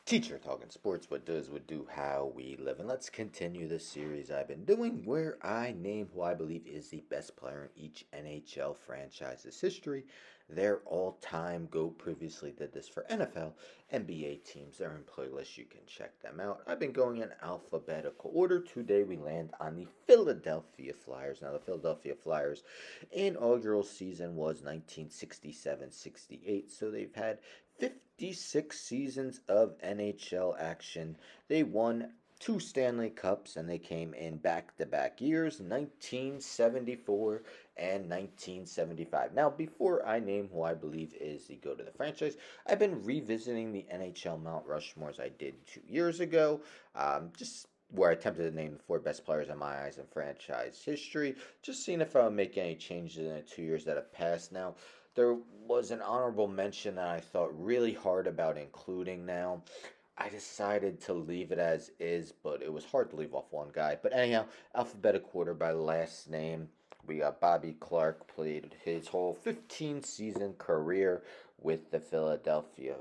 Teacher Talking Sports, what does, what do, how we live. And let's continue this series I've been doing where I name who I believe is the best player in each NHL franchise's history. Their all-time GOAT. Previously did this for NFL, NBA teams. They're in playlists. You can check them out. I've been going in alphabetical order. Today we land on the Philadelphia Flyers. Now the Philadelphia Flyers inaugural season was 1967-68, so they've had 56 seasons of NHL action. They won two Stanley Cups and they came in back to back years 1974 and 1975. Now, before I name who I believe is the GOAT of the franchise, I've been revisiting the NHL Mount Rushmore as I did 2 years ago. Just where I attempted to name the four best players in my eyes in franchise history. Just seeing if I'll make any changes in the 2 years that have passed now. There was an honorable mention that I thought really hard about including now. I decided to leave it as is, but it was hard to leave off one guy. But anyhow, alphabetical order by last name. We got Bobby Clarke, played his whole 15 season career with the Philadelphia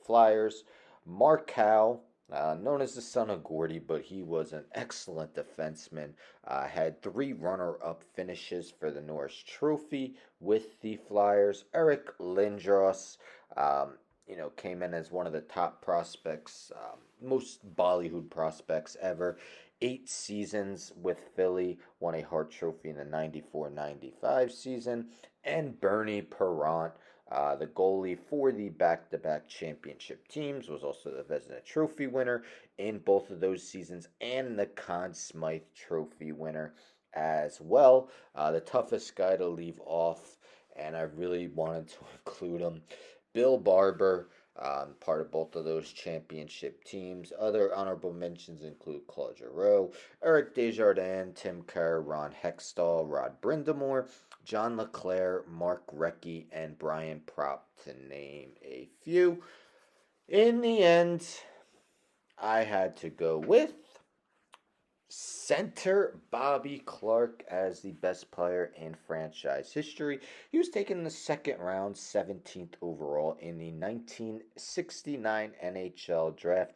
Flyers. Mark Howe, known as the son of Gordy, but he was an excellent defenseman. Had three runner-up finishes for the Norris Trophy with the Flyers. Eric Lindros, came in as one of the top prospects, most Bollywood prospects ever. 8 seasons with Philly, won a Hart Trophy in the 94-95 season. And Bernie Parent, the goalie for the back-to-back championship teams, was also the Vezina Trophy winner in both of those seasons and the Conn Smythe Trophy winner as well. The toughest guy to leave off, and I really wanted to include him, Bill Barber, part of both of those championship teams. Other honorable mentions include Claude Giroux, Eric Desjardins, Tim Kerr, Ron Hextall, Rod Brindamore, John LeClaire, Mark Recchi, and Brian Propp, to name a few. In the end, I had to go with center Bobby Clarke as the best player in franchise history. He was taken in the second round, 17th overall in the 1969 NHL draft.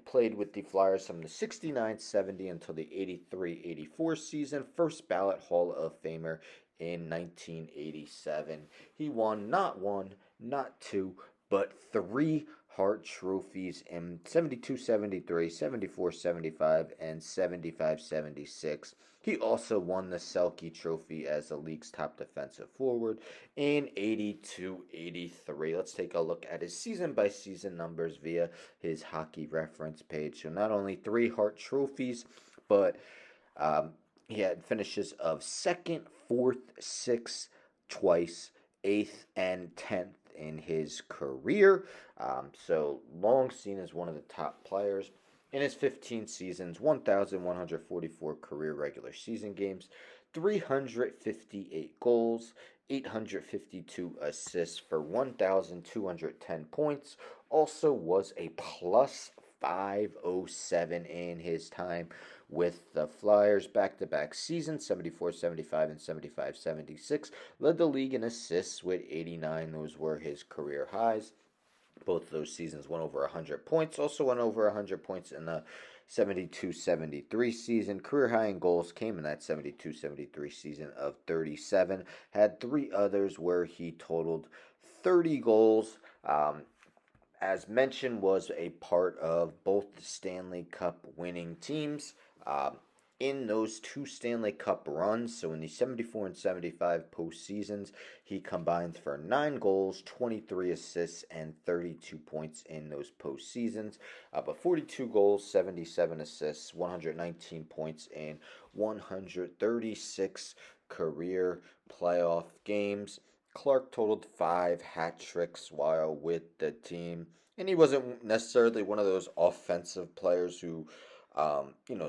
Played with the Flyers from the 69-70 until the 83-84 season. First ballot Hall of Famer in 1987. He won not one, not two, but three Hart trophies in 72-73, 74-75, and 75-76. He also won the Selke Trophy as the league's top defensive forward in 82-83. Let's take a look at his season-by-season numbers via his hockey reference page. So not only three Hart trophies, but he had finishes of second, fourth, sixth, twice, eighth, and 10th in his career. So long seen as one of the top players. In his 15 seasons, 1,144 career regular season games, 358 goals, 852 assists for 1,210 points. Also was a plus 507 in his time with the Flyers. Back-to-back seasons, 74-75 and 75-76. Led the league in assists with 89. Those were his career highs. Both those seasons went over 100 points. Also went over 100 points in the 72-73 season. Career high in goals came in that 72-73 season of 37. Had three others where he totaled 30 goals. As mentioned, was a part of both the Stanley Cup winning teams. In those two Stanley Cup runs, so in the 74 and 75 postseasons, he combined for 9 goals, 23 assists, and 32 points in those postseasons. But 42 goals, 77 assists, 119 points in 136 career playoff games. Clarke totaled 5 hat tricks while with the team, and he wasn't necessarily one of those offensive players who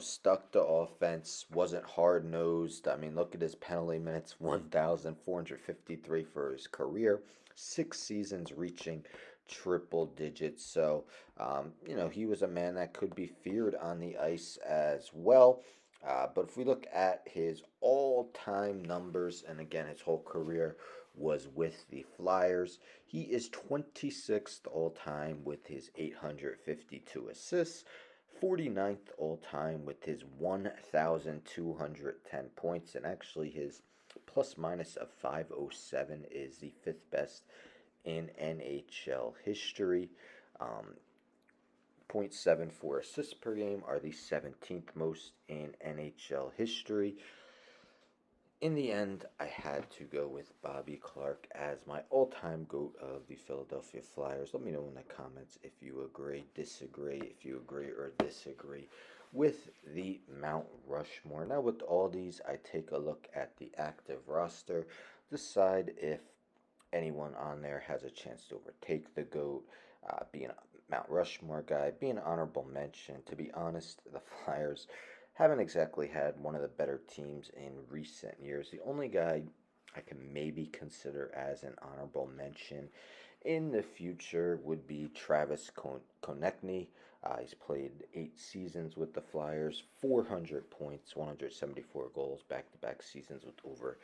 stuck to offense, wasn't hard nosed. I mean, look at his penalty minutes, 1,453 for his career, 6 seasons reaching triple digits. So, he was a man that could be feared on the ice as well. But if we look at his all time numbers, and again, his whole career was with the Flyers. He is 26th all time with his 852 assists, 49th all time with his 1,210 points, and actually his plus minus of 507 is the fifth best in NHL history. Um, 0.74 assists per game are the 17th most in NHL history. In the end, I had to go with Bobby Clarke as my all-time GOAT of the Philadelphia Flyers. Let me know in the comments if you agree, disagree, if you agree or disagree with the Mount Rushmore. Now with all these, I take a look at the active roster, decide if anyone on there has a chance to overtake the GOAT, be a Mount Rushmore guy, be an honorable mention. To be honest, the Flyers haven't exactly had one of the better teams in recent years. The only guy I can maybe consider as an honorable mention in the future would be Travis Konechny. He's played 8 seasons with the Flyers, 400 points, 174 goals, back-to-back seasons with over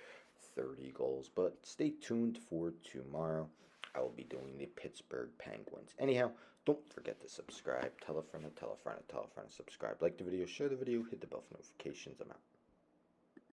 30 goals. But stay tuned for tomorrow. I will be doing the Pittsburgh Penguins. Anyhow, don't forget to subscribe. Tell a friend, tell a friend, tell a friend to subscribe. Like the video, share the video, hit the bell for notifications. I'm out.